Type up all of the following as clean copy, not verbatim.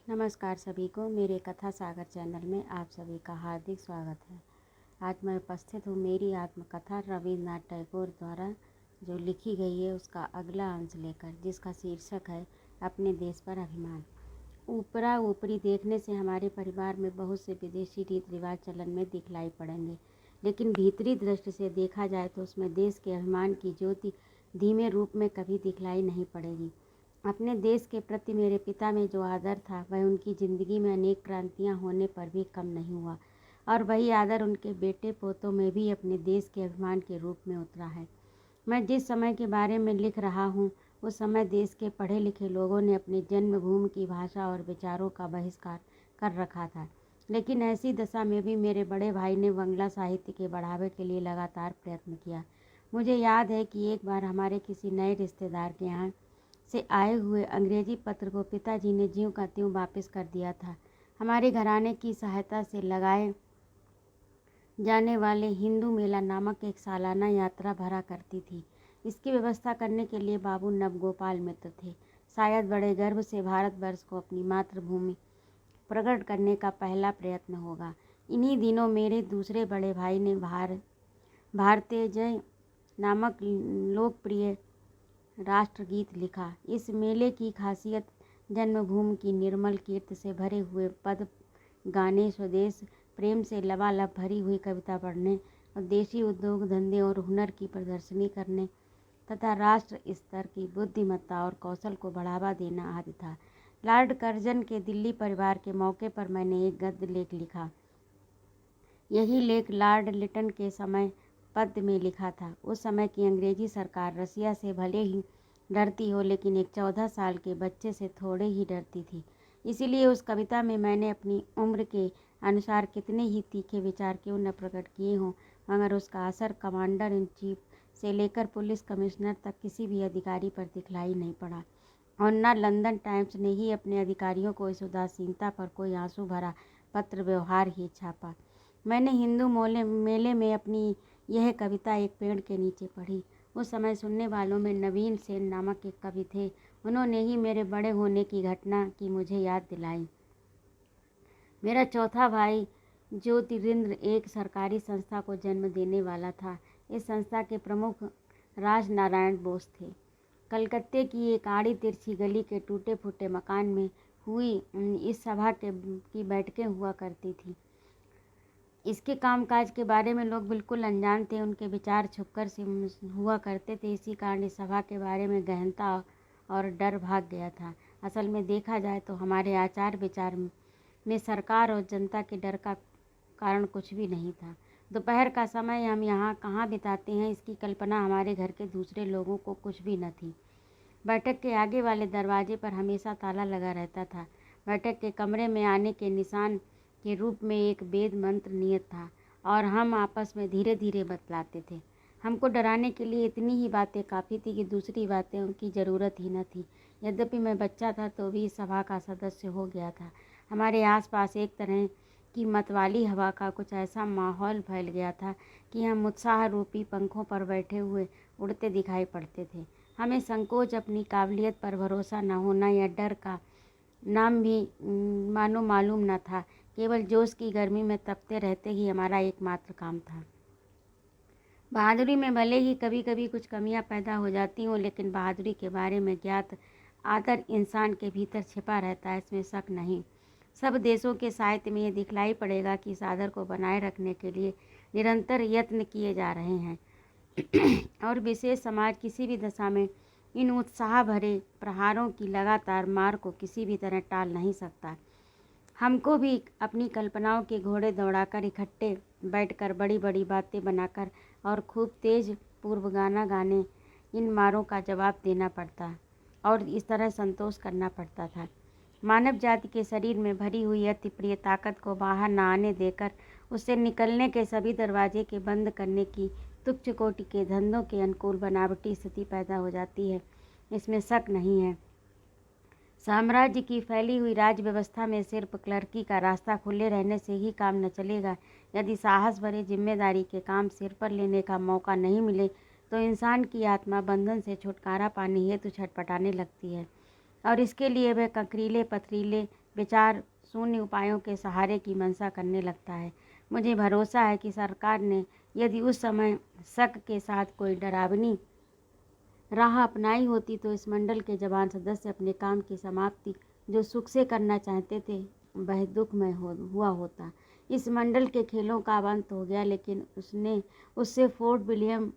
नमस्कार सभी को मेरे कथा सागर चैनल में आप सभी का हार्दिक स्वागत है। आज मैं उपस्थित हूँ मेरी आत्मकथा रविन्द्रनाथ टैगोर द्वारा जो लिखी गई है उसका अगला अंश लेकर, जिसका शीर्षक है अपने देश पर अभिमान। ऊपरा ऊपरी देखने से हमारे परिवार में बहुत से विदेशी रीति रिवाज चलन में दिखलाई पड़ेंगे, लेकिन भीतरी दृष्टि से देखा जाए तो उसमें देश के अभिमान की ज्योति धीमे रूप में कभी दिखलाई नहीं पड़ेगी। अपने देश के प्रति मेरे पिता में जो आदर था वह उनकी ज़िंदगी में अनेक क्रांतियां होने पर भी कम नहीं हुआ, और वही आदर उनके बेटे पोतों में भी अपने देश के अभिमान के रूप में उतरा है। मैं जिस समय के बारे में लिख रहा हूँ उस समय देश के पढ़े लिखे लोगों ने अपनी जन्मभूमि की भाषा और विचारों का बहिष्कार कर रखा था, लेकिन ऐसी दशा में भी मेरे बड़े भाई ने बांग्ला साहित्य के बढ़ावे के लिए लगातार प्रयत्न किया। मुझे याद है कि एक बार हमारे किसी नए रिश्तेदार के यहाँ से आए हुए अंग्रेजी पत्र को पिताजी ने ज्यों का त्यों वापस कर दिया था। हमारे घराने की सहायता से लगाए जाने वाले हिंदू मेला नामक एक सालाना यात्रा भरा करती थी। इसकी व्यवस्था करने के लिए बाबू नवगोपाल मित्र थे। शायद बड़े गर्व से भारतवर्ष को अपनी मातृभूमि प्रकट करने का पहला प्रयत्न होगा। इन्हीं दिनों मेरे दूसरे बड़े भाई ने भारतीय जय नामक लोकप्रिय राष्ट्रगीत लिखा। इस मेले की खासियत जन्मभूमि की निर्मल कीर्ति से भरे हुए पद गाने, स्वदेश प्रेम से लबालब भरी हुई कविता पढ़ने और देशी उद्योग धंधे और हुनर की प्रदर्शनी करने तथा राष्ट्र स्तर की बुद्धिमत्ता और कौशल को बढ़ावा देना आदि था। लॉर्ड कर्जन के दिल्ली परिवार के मौके पर मैंने एक गद्य लेख लिखा। यही लेख लॉर्ड लिटन के समय पद में लिखा था। उस समय की अंग्रेजी सरकार रसिया से भले ही डरती हो, लेकिन एक 14 साल के बच्चे से थोड़े ही डरती थी। इसीलिए उस कविता में मैंने अपनी उम्र के अनुसार कितने ही तीखे विचार क्यों न प्रकट किए हों, मगर उसका असर कमांडर इन चीफ से लेकर पुलिस कमिश्नर तक किसी भी अधिकारी पर दिखलाई नहीं पड़ा, और न लंदन टाइम्स ने ही अपने अधिकारियों को इस उदासीनता पर कोई आंसू भरा पत्र व्यवहार ही छापा। मैंने हिंदू मेले में अपनी यह कविता एक पेड़ के नीचे पढ़ी। उस समय सुनने वालों में नवीन सेन नामक एक कवि थे। उन्होंने ही मेरे बड़े होने की घटना की मुझे याद दिलाई। मेरा चौथा भाई ज्योतिरिंद्र एक सरकारी संस्था को जन्म देने वाला था। इस संस्था के प्रमुख राजनारायण बोस थे। कलकत्ते की एक आड़ी तिरछी गली के टूटे फूटे मकान में हुई इस सभा की बैठकें हुआ करती थी। इसके कामकाज के बारे में लोग बिल्कुल अनजान थे। उनके विचार छुपकर से हुआ करते थे। इसी कारण इस सभा के बारे में गहनता और डर भाग गया था। असल में देखा जाए तो हमारे आचार विचार में सरकार और जनता के डर का कारण कुछ भी नहीं था। दोपहर का समय हम यहाँ कहाँ बिताते हैं, इसकी कल्पना हमारे घर के दूसरे लोगों को कुछ भी न थी। बैठक के आगे वाले दरवाजे पर हमेशा ताला लगा रहता था। बैठक के कमरे में आने के निशान के रूप में एक वेद मंत्र नियत था, और हम आपस में धीरे धीरे बतलाते थे। हमको डराने के लिए इतनी ही बातें काफ़ी थी कि दूसरी बातें की ज़रूरत ही न थी। यद्यपि मैं बच्चा था तो भी सभा का सदस्य हो गया था। हमारे आसपास एक तरह की मतवाली हवा का कुछ ऐसा माहौल फैल गया था कि हम उत्साह रूपी पंखों पर बैठे हुए उड़ते दिखाई पड़ते थे। हमें संकोच, अपनी काबिलियत पर भरोसा न होना या डर का नाम भी मानो मालूम न था। केवल जोश की गर्मी में तपते रहते ही हमारा एकमात्र काम था। बहादुरी में भले ही कभी कभी कुछ कमियां पैदा हो जाती हों, लेकिन बहादुरी के बारे में ज्ञात आदर इंसान के भीतर छिपा रहता है, इसमें शक नहीं। सब देशों के साहित्य में ये दिखलाई पड़ेगा कि इस आदर को बनाए रखने के लिए निरंतर यत्न किए जा रहे हैं और विशेष समाज किसी भी दशा में इन उत्साह भरे प्रहारों की लगातार मार को किसी भी तरह टाल नहीं सकता। हमको भी अपनी कल्पनाओं के घोड़े दौड़ाकर इकट्ठे बैठकर बड़ी बड़ी बातें बनाकर और खूब तेज पूर्व गाना गाने इन मारों का जवाब देना पड़ता और इस तरह संतोष करना पड़ता था। मानव जाति के शरीर में भरी हुई अति प्रिय ताकत को बाहर न आने देकर उससे निकलने के सभी दरवाजे के बंद करने की तुच्छ कोटि के धंधों के अनुकूल बनावटी स्थिति पैदा हो जाती है, इसमें शक नहीं है। साम्राज्य की फैली हुई राज व्यवस्था में सिर्फ क्लर्की का रास्ता खुले रहने से ही काम न चलेगा। यदि साहस भरे जिम्मेदारी के काम सिर पर लेने का मौका नहीं मिले तो इंसान की आत्मा बंधन से छुटकारा पाने हेतु छटपटाने लगती है, और इसके लिए वह कंकरीले पथरीले विचार शून्य उपायों के सहारे की मंशा करने लगता है। मुझे भरोसा है कि सरकार ने यदि उस समय शक के साथ कोई डरावनी राह अपनाई होती तो इस मंडल के जवान सदस्य अपने काम की समाप्ति जो सुख से करना चाहते थे वह दुखमय हुआ होता। इस मंडल के खेलों का अंत हो गया, लेकिन उससे फोर्ट विलियम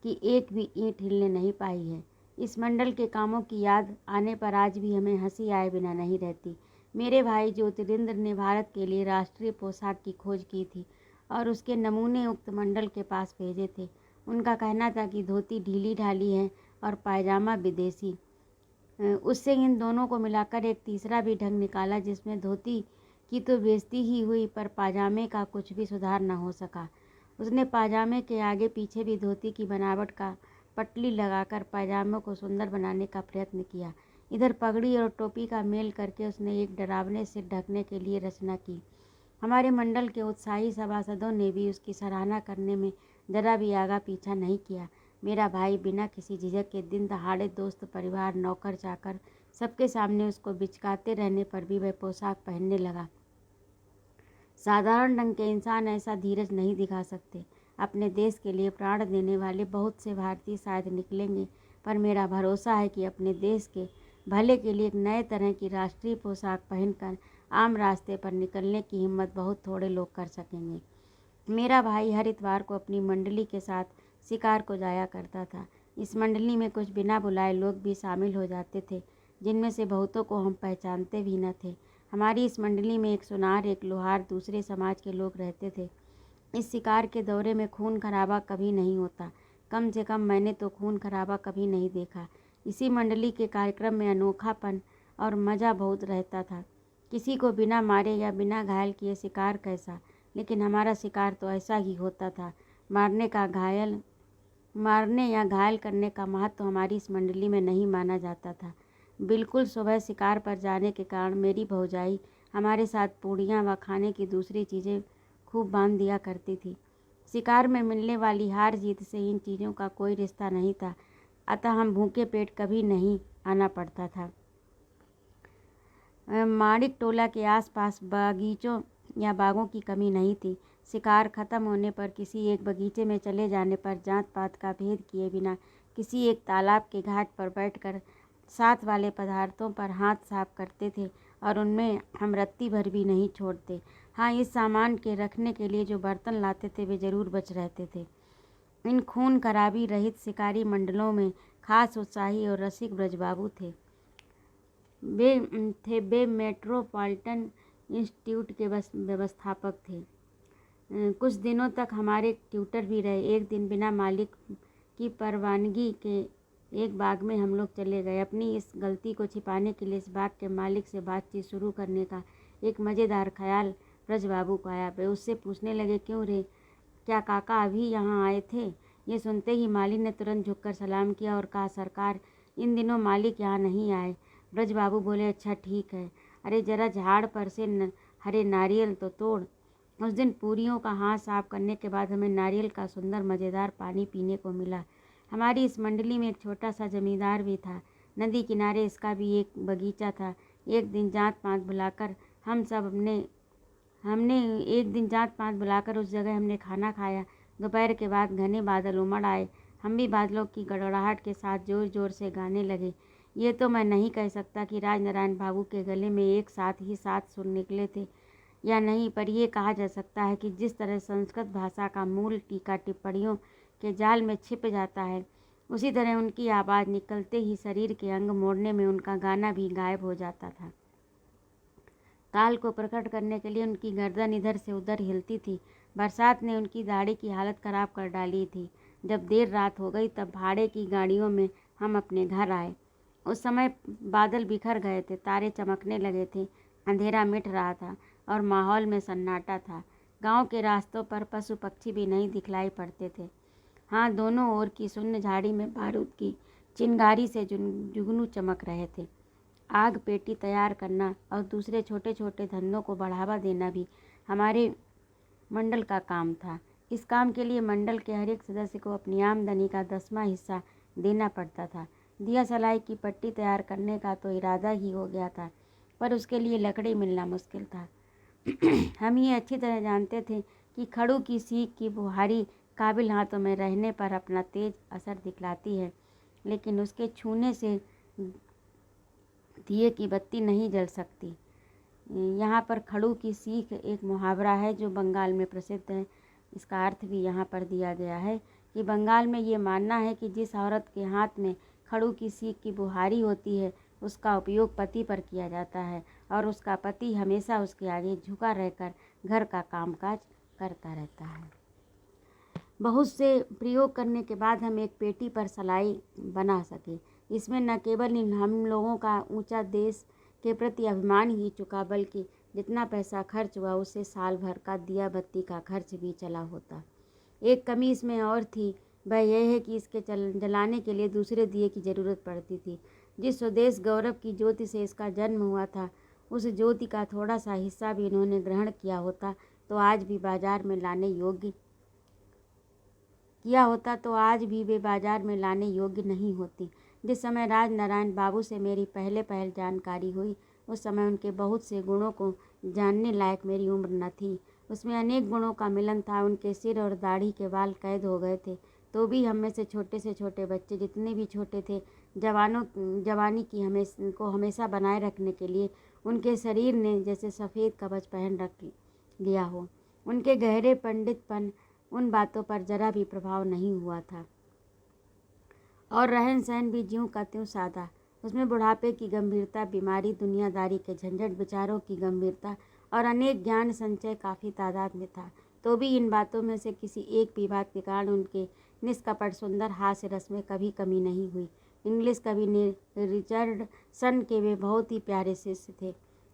की एक भी ईंट हिलने नहीं पाई है। इस मंडल के कामों की याद आने पर आज भी हमें हंसी आए बिना नहीं रहती। मेरे भाई ज्योतिरिंद्र ने भारत के लिए राष्ट्रीय पोशाक की खोज की थी और उसके नमूने उक्त मंडल के पास भेजे थे। उनका कहना था कि धोती ढीली ढाली है और पायजामा विदेशी। उससे इन दोनों को मिलाकर एक तीसरा भी ढंग निकाला, जिसमें धोती की तो बेइज्जती ही हुई पर पायजामे का कुछ भी सुधार न हो सका। उसने पायजामे के आगे पीछे भी धोती की बनावट का पटली लगाकर पायजामे को सुंदर बनाने का प्रयत्न किया। इधर पगड़ी और टोपी का मेल करके उसने एक डरावने से ढकने के लिए रचना की। हमारे मंडल के उत्साही सभासदों ने भी उसकी सराहना करने में जरा भी आगा पीछा नहीं किया। मेरा भाई बिना किसी झिझक के दिन दहाड़े दोस्त, परिवार, नौकर चाकर सबके सामने उसको बिचकाते रहने पर भी वह पोशाक पहनने लगा। साधारण ढंग के इंसान ऐसा धीरज नहीं दिखा सकते। अपने देश के लिए प्राण देने वाले बहुत से भारतीय शायद निकलेंगे, पर मेरा भरोसा है कि अपने देश के भले के लिए एक नए तरह की राष्ट्रीय पोशाक पहनकर आम रास्ते पर निकलने की हिम्मत बहुत थोड़े लोग कर सकेंगे। मेरा भाई हर इतवार को अपनी मंडली के साथ शिकार को जाया करता था। इस मंडली में कुछ बिना बुलाए लोग भी शामिल हो जाते थे, जिनमें से बहुतों को हम पहचानते भी न थे। हमारी इस मंडली में एक सुनार, एक लोहार, दूसरे समाज के लोग रहते थे। इस शिकार के दौरे में खून खराबा कभी नहीं होता। कम से कम मैंने तो खून खराबा कभी नहीं देखा। इसी मंडली के कार्यक्रम में अनोखापन और मज़ा बहुत रहता था। किसी को बिना मारे या बिना घायल किए शिकार कैसा, लेकिन हमारा शिकार तो ऐसा ही होता था। मारने या घायल करने का महत्व हमारी इस मंडली में नहीं माना जाता था। बिल्कुल सुबह शिकार पर जाने के कारण मेरी भौजाई हमारे साथ पूड़ियाँ व खाने की दूसरी चीज़ें खूब बांध दिया करती थी। शिकार में मिलने वाली हार जीत से इन चीज़ों का कोई रिश्ता नहीं था, अतः हम भूखे पेट कभी नहीं आना पड़ता था। माणिक टोला के आसपास बगीचों या बागों की कमी नहीं थी। शिकार खत्म होने पर किसी एक बगीचे में चले जाने पर जात पात का भेद किए बिना किसी एक तालाब के घाट पर बैठकर साथ वाले पदार्थों पर हाथ साफ करते थे और उनमें हम रत्ती भर भी नहीं छोड़ते। हाँ, इस सामान के रखने के लिए जो बर्तन लाते थे वे जरूर बच रहते थे। इन खून खराबी रहित शिकारी मंडलों में खास उत्साही और रसिक ब्रजबाबू थे। वे मेट्रोपॉलिटन इंस्टीट्यूट के व्यवस्थापक थे। कुछ दिनों तक हमारे ट्यूटर भी रहे। एक दिन बिना मालिक की परवानगी के एक बाग में हम लोग चले गए। अपनी इस गलती को छिपाने के लिए इस बाग के मालिक से बातचीत शुरू करने का एक मज़ेदार ख्याल ब्रजबाबू को आया। वे उससे पूछने लगे, क्यों रे, क्या काका अभी यहाँ आए थे? ये सुनते ही माली ने तुरंत झुककर सलाम किया और कहा, सरकार, इन दिनों मालिक यहाँ नहीं आए। ब्रजबाबू बोले, अच्छा ठीक है। अरे जरा झाड़ पर से हरे नारियल तो तोड़। उस दिन पूरियों का हाथ साफ करने के बाद हमें नारियल का सुंदर मज़ेदार पानी पीने को मिला। हमारी इस मंडली में एक छोटा सा जमींदार भी था। नदी किनारे इसका भी एक बगीचा था। एक दिन जात पात बुलाकर उस जगह हमने खाना खाया। दोपहर के बाद घने बादल उमड़ आए। हम भी बादलों की गड़गड़ाहट के साथ जोर जोर से गाने लगे। ये तो मैं नहीं कह सकता कि राजनारायण बाबू के गले में एक साथ ही 7 सुर निकले थे या नहीं, पर यह कहा जा सकता है कि जिस तरह संस्कृत भाषा का मूल टीका टिप्पणियों के जाल में छिप जाता है, उसी तरह उनकी आवाज़ निकलते ही शरीर के अंग मोड़ने में उनका गाना भी गायब हो जाता था। ताल को प्रकट करने के लिए उनकी गर्दन इधर से उधर हिलती थी। बरसात ने उनकी दाढ़ी की हालत खराब कर डाली थी। जब देर रात हो गई तब भाड़े की गाड़ियों में हम अपने घर आए। उस समय बादल बिखर गए थे, तारे चमकने लगे थे, अंधेरा मिट रहा था और माहौल में सन्नाटा था। गांव के रास्तों पर पशु पक्षी भी नहीं दिखलाई पड़ते थे। हाँ, दोनों ओर की शून्य झाड़ी में बारूद की चिंगारी से जुगनू चमक रहे थे। आग पेटी तैयार करना और दूसरे छोटे छोटे धंधों को बढ़ावा देना भी हमारे मंडल का काम था। इस काम के लिए मंडल के हर एक सदस्य को अपनी आमदनी का 10वां हिस्सा देना पड़ता था। दिया सलाई की पट्टी तैयार करने का तो इरादा ही हो गया था, पर उसके लिए लकड़ी मिलना मुश्किल था। हम ये अच्छी तरह जानते थे कि खड़ू की सीख की बुहारी काबिल हाथों में रहने पर अपना तेज असर दिखलाती है, लेकिन उसके छूने से दिए की बत्ती नहीं जल सकती। यहाँ पर खड़ू की सीख एक मुहावरा है जो बंगाल में प्रसिद्ध है। इसका अर्थ भी यहाँ पर दिया गया है कि बंगाल में ये मानना है कि जिस औरत के हाथ में खड़ू की सीख की बुहारी होती है उसका उपयोग पति पर किया जाता है और उसका पति हमेशा उसके आगे झुका रहकर घर का कामकाज करता रहता है। बहुत से प्रयोग करने के बाद हम एक पेटी पर सिलाई बना सके। इसमें न केवल हम लोगों का ऊंचा देश के प्रति अभिमान ही चुका, बल्कि जितना पैसा खर्च हुआ उससे साल भर का दिया बत्ती का खर्च भी चला होता। एक कमी इसमें और थी, वह यह है कि इसके जलाने के लिए दूसरे दिए की ज़रूरत पड़ती थी। जिस स्वदेश गौरव की ज्योति से इसका जन्म हुआ था, उस ज्योति का थोड़ा सा हिस्सा भी इन्होंने ग्रहण किया होता तो आज भी वे बाजार में लाने योग्य नहीं होती। जिस समय राजनारायण बाबू से मेरी पहल जानकारी हुई, उस समय उनके बहुत से गुणों को जानने लायक मेरी उम्र न थी। उसमें अनेक गुणों का मिलन था। उनके सिर और दाढ़ी के बाल कैद हो गए थे, तो भी हम में से छोटे बच्चे जितने भी छोटे थे, जवानी को हमेशा बनाए रखने के लिए उनके शरीर ने जैसे सफ़ेद कवच पहन रख लिया हो। उनके गहरे पंडितपन उन बातों पर जरा भी प्रभाव नहीं हुआ था और रहन सहन भी ज्यों का त्यों सादा। उसमें बुढ़ापे की गंभीरता, बीमारी, दुनियादारी के झंझट, विचारों की गंभीरता और अनेक ज्ञान संचय काफ़ी तादाद में था। तो भी इन बातों में से किसी एक भी बात के कारण उनके निष्कपट सुंदर हास्य रस में कभी कमी नहीं हुई। इंग्लिश कवि रिचर्डसन के वे बहुत ही प्यारे शिष्य थे।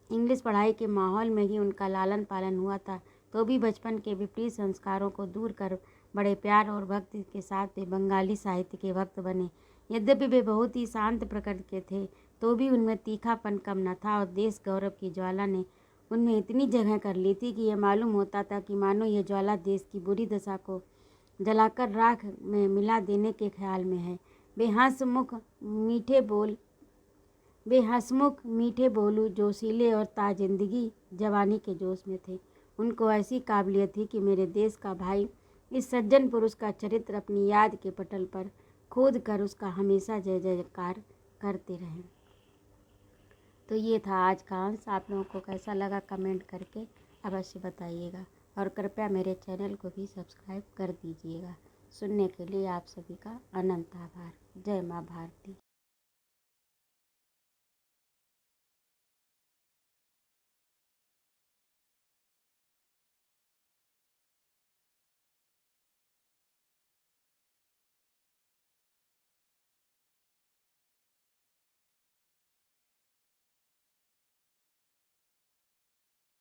इंग्लिश पढ़ाई के माहौल में ही उनका लालन पालन हुआ था, तो भी बचपन के विपरीत संस्कारों को दूर कर बड़े प्यार और भक्ति के साथ वे बंगाली साहित्य के भक्त बने। यद्यपि वे बहुत ही शांत प्रकृति के थे, तो भी उनमें तीखापन कम न था और देश गौरव की ज्वाला ने उनमें इतनी जगह कर ली थी कि यह मालूम होता था कि मानो यह ज्वाला देश की बुरी दशा को जलाकर राख में मिला देने के ख्याल में है। वे हंसमुख मीठे बोलू, जोशीले और ताजिंदगी जवानी के जोश में थे। उनको ऐसी काबिलियत थी कि मेरे देश का भाई इस सज्जन पुरुष का चरित्र अपनी याद के पटल पर खोद कर उसका हमेशा जय जयकार करते रहें। तो ये था आज का अंश। आप लोगों को कैसा लगा कमेंट करके अवश्य बताइएगा और कृपया मेरे चैनल को भी सब्सक्राइब कर दीजिएगा। सुनने के लिए आप सभी का अनंत आभार। जय माँ भारती।